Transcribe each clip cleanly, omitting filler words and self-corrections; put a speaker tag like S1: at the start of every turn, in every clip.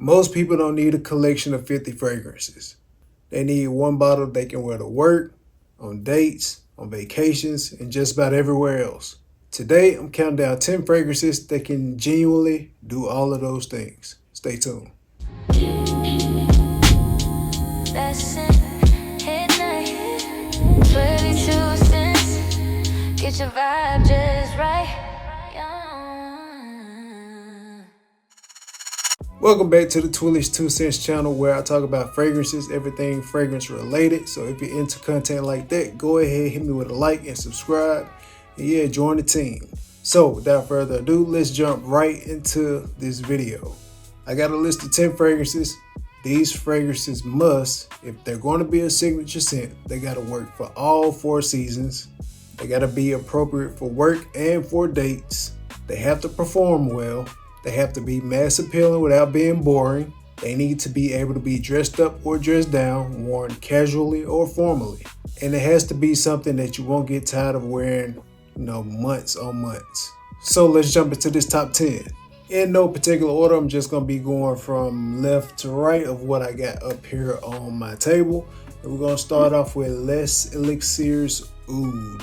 S1: Most people don't need a collection of 50 fragrances. They need one bottle they can wear to work, on dates, on vacations, and just about everywhere else. Today, I'm counting down 10 fragrances that can genuinely do all of those things. Stay tuned.
S2: That's it, hit night, 22 cents, get your vibe just right.
S1: Welcome back to the Twilley's 2 Cents channel, where I talk about fragrances, everything fragrance related. So if you're into content like that, go ahead, hit me with a like and subscribe. And yeah, join the team. So without further ado, let's jump right into this video. I got a list of 10 fragrances. These fragrances must, if they're going to be a signature scent, they got to work for all 4 seasons. They got to be appropriate for work and for dates. They have to perform well. They have to be mass appealing without being boring. They need to be able to be dressed up or dressed down, worn casually or formally. And it has to be something that you won't get tired of wearing, months on months. So let's jump into this top 10. In no particular order, I'm just going to be going from left to right of what I got up here on my table. And we're going to start off with Les Elixir's Oud.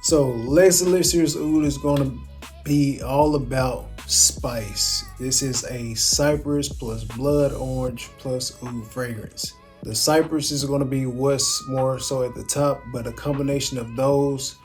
S1: So Les Elixir's Oud is going to be all about spice. This is a cypress plus blood orange plus oud fragrance. The cypress is going to be what's more so at the top, but a combination of those,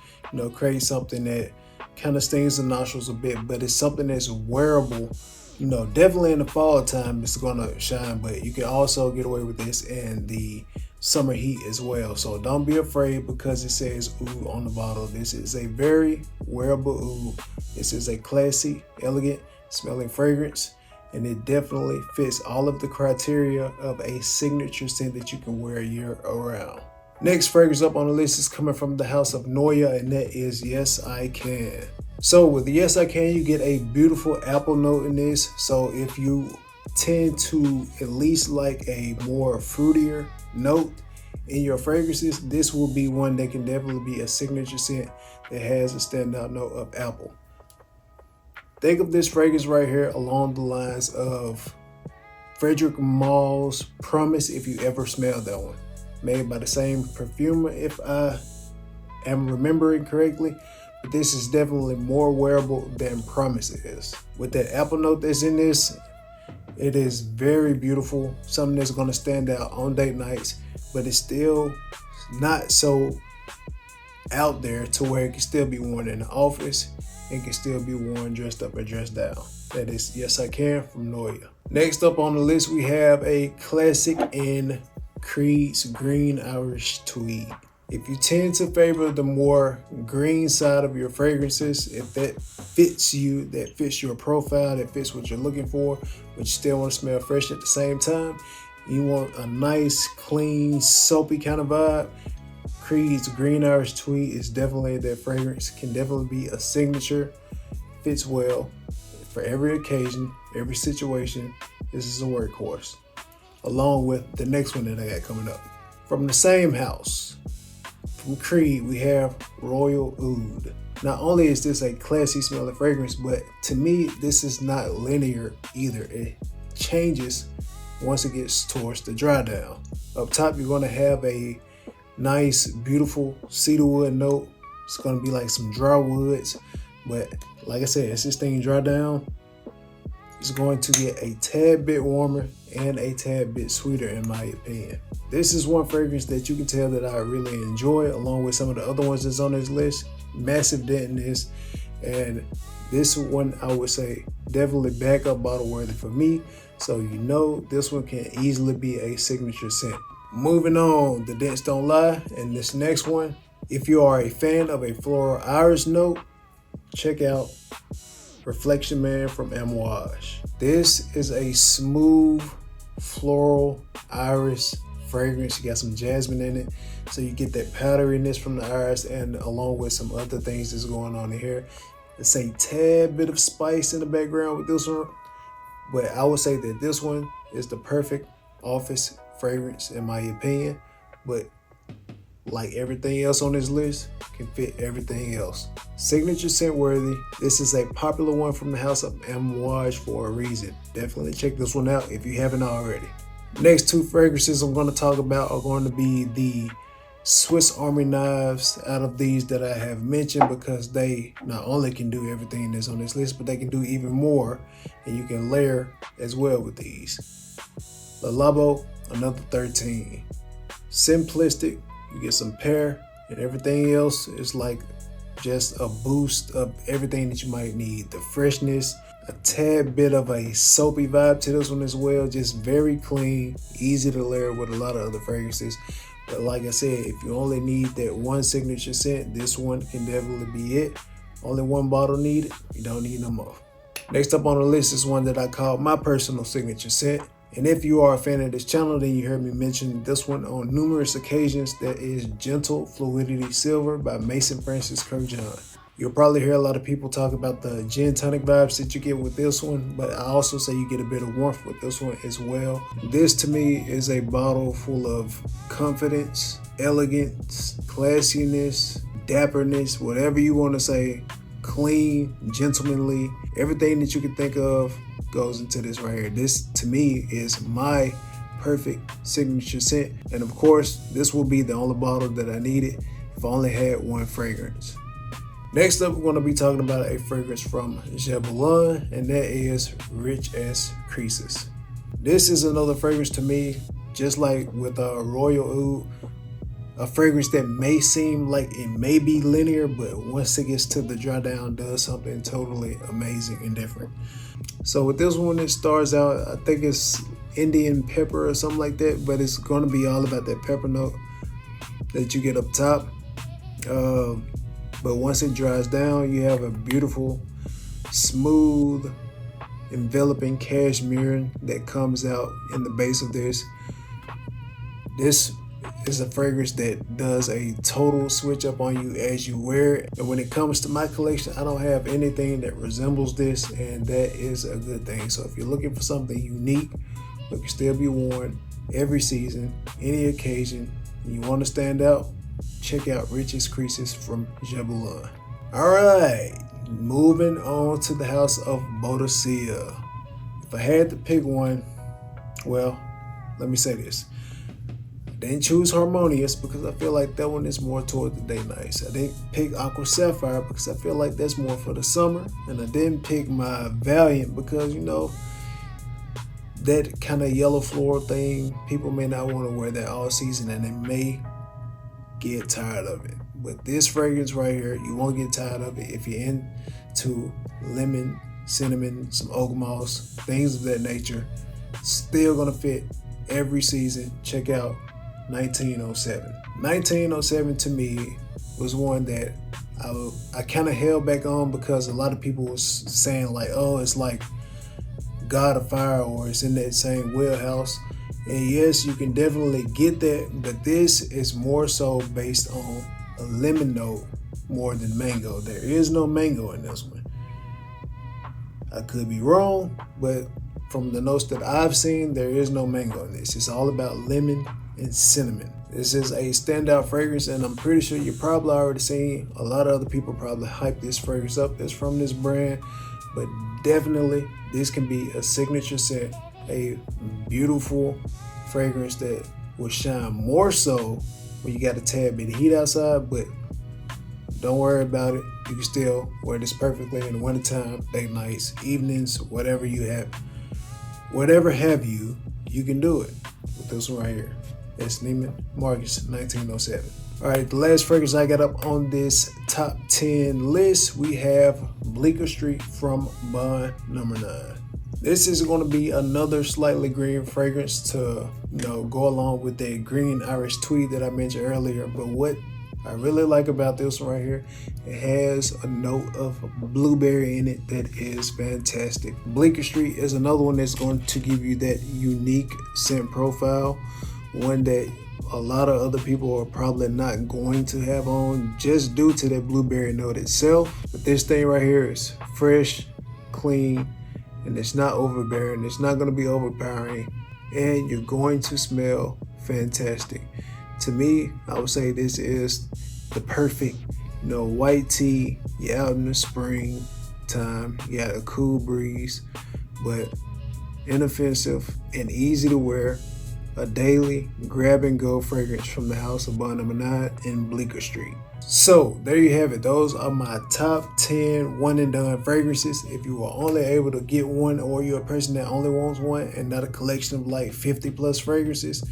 S1: creates something that kind of stings the nostrils a bit, but it's something that's wearable. Definitely in the fall time it's going to shine, but you can also get away with this in the summer heat as well. So don't be afraid because it says oud on the bottle. This is a very wearable oud. This is a classy, elegant smelling fragrance, and it definitely fits all of the criteria of a signature scent that you can wear year around. Next fragrance up on the list is coming from the house of Noya, and that is Yes I Can. So with Yes I Can, you get a beautiful apple note in this. So if you tend to at least like a more fruitier note in your fragrances, this will be one that can definitely be a signature scent that has a standout note of apple. Think of this fragrance right here along the lines of Frederic Maull's Promise, if you ever smelled that one. Made by the same perfumer, if I am remembering correctly. But this is definitely more wearable than Promise is. With that apple note that's in this, it is very beautiful. Something that's going to stand out on date nights, but it's still not so out there to where it can still be worn in the office and can still be worn dressed up or dressed down. That is Yes I Can from Noya. Next up on the list, we have a classic in Creed's Green Irish Tweed. If you tend to favor the more green side of your fragrances, if that fits you, that fits your profile, that fits what you're looking for, but you still want to smell fresh at the same time, you want a nice, clean, soapy kind of vibe, Creed's Green Irish Tweed is definitely that fragrance. Can definitely be a signature. Fits well for every occasion, every situation. This is a workhorse. Along with the next one that I got coming up. From the same house, from Creed, we have Royal Oud. Not only is this a classy smelling fragrance, but to me, this is not linear either. It changes once it gets towards the dry down. Up top, you're going to have a nice, beautiful cedarwood note. It's going to be like some dry woods, but like I said, as this thing dry down, it's going to get a tad bit warmer and a tad bit sweeter in my opinion. This is one fragrance that you can tell that I really enjoy, along with some of the other ones that's on this list. Massive dent in this, and this one I would say definitely backup bottle worthy for me. So this one can easily be a signature scent. Moving on, the dents don't lie, and this next one, if you are a fan of a floral iris note, check out Reflection Man from Amouage. This is a smooth floral iris fragrance. You got some jasmine in it, so you get that powderiness from the iris, and along with some other things that's going on in here. It's a tad bit of spice in the background with this one, but I would say that this one is the perfect office fragrance in my opinion. But like everything else on this list, can fit everything else. Signature scent worthy. This is a popular one from the house of Amouage for a reason. Definitely check this one out if you haven't already. Next two fragrances I'm going to talk about are going to be the Swiss Army knives out of these that I have mentioned, because they not only can do everything that's on this list, but they can do even more, and you can layer as well with these. Le Labo, another 13. Simplistic, you get some pear, and everything else is like just a boost of everything that you might need. The freshness, a tad bit of a soapy vibe to this one as well, just very clean, easy to layer with a lot of other fragrances. But like I said, if you only need that one signature scent, this one can definitely be it. Only one bottle needed, you don't need no more. Next up on the list is one that I call my personal signature scent. And if you are a fan of this channel, then you heard me mention this one on numerous occasions. That is Gentle Fluidity Silver by Mason Francis Kurkdjian. You'll probably hear a lot of people talk about the gin tonic vibes that you get with this one, but I also say you get a bit of warmth with this one as well. This to me is a bottle full of confidence, elegance, classiness, dapperness, whatever you want to say. Clean, gentlemanly, everything that you can think of goes into this right here. This to me is my perfect signature scent, and of course this will be the only bottle that I needed if I only had one fragrance. Next up, we're going to be talking about a fragrance from Jebulon, and that is Rich as Creases. This is another fragrance to me, just like with Royal Oud, a fragrance that may seem like it may be linear, but once it gets to the dry down, does something totally amazing and different. So with this one, it starts out, I think it's Indian pepper or something like that, but it's going to be all about that pepper note that you get up top. But once it dries down, you have a beautiful, smooth, enveloping cashmere that comes out in the base of this. This is a fragrance that does a total switch up on you as you wear it. And when it comes to my collection, I don't have anything that resembles this, and that is a good thing. So if you're looking for something unique, but can still be worn every season, any occasion, and you want to stand out, check out Rich's Creases from Jebulon. All right, moving on to the house of Boadicea. If I had to pick one, well, let me say this. I didn't choose Harmonious because I feel like that one is more toward the day nights. I didn't pick Aqua Sapphire because I feel like that's more for the summer. And I didn't pick my Valiant because, you know, that kind of yellow floral thing, people may not want to wear that all season and they may get tired of it. But this fragrance right here, you won't get tired of it if you're into lemon, cinnamon, some oak moss, things of that nature. Still gonna fit every season. Check out 1907. 1907 to me was one that I kind of held back on because a lot of people was saying like, oh, it's like God of Fire, or it's in that same wheelhouse. And yes, you can definitely get that, but this is more so based on a lemon note more than mango. There is no mango in this one. I could be wrong, but from the notes that I've seen, there is no mango in this. It's all about lemon and cinnamon. This is a standout fragrance, and I'm pretty sure you've probably already seen a lot of other people probably hype this fragrance up. It's from this brand, but definitely this can be a signature scent, a beautiful fragrance that will shine more so when you got a tad bit of heat outside, but don't worry about it. You can still wear this perfectly in the wintertime, late nights, evenings, whatever you have. Whatever have you, you can do it with this one right here. It's Neiman Marcus 1907. All right, the last fragrance I got up on this top 10 list, we have Bleecker Street from Bond No. 9. This is going to be another slightly green fragrance to, go along with that green Irish tweed that I mentioned earlier. But what I really like about this one right here, it has a note of blueberry in it that is fantastic. Bleecker Street is another one that's going to give you that unique scent profile, one that a lot of other people are probably not going to have on just due to that blueberry note itself. But this thing right here is fresh, clean, and it's not overbearing. It's not going to be overpowering, and you're going to smell fantastic. To me, I would say this is the perfect, white tee. You're out in the spring time, you got a cool breeze, but inoffensive and easy to wear. A daily grab and go fragrance from the house of Bond No. 9 in Bleecker Street. So there you have it. Those are my top 10 one and done fragrances. If you are only able to get one, or you're a person that only wants one and not a collection of like 50 plus fragrances,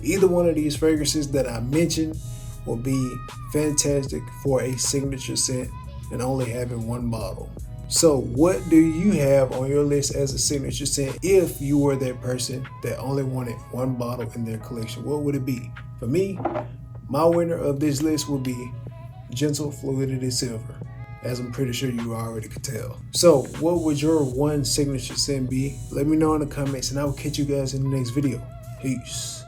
S1: either one of these fragrances that I mentioned will be fantastic for a signature scent and only having one bottle. So what do you have on your list as a signature scent if you were that person that only wanted one bottle in their collection? What would it be? For me, my winner of this list would be Gentle Fluidity Silver, as I'm pretty sure you already could tell. So what would your one signature scent be? Let me know in the comments and I will catch you guys in the next video. Peace.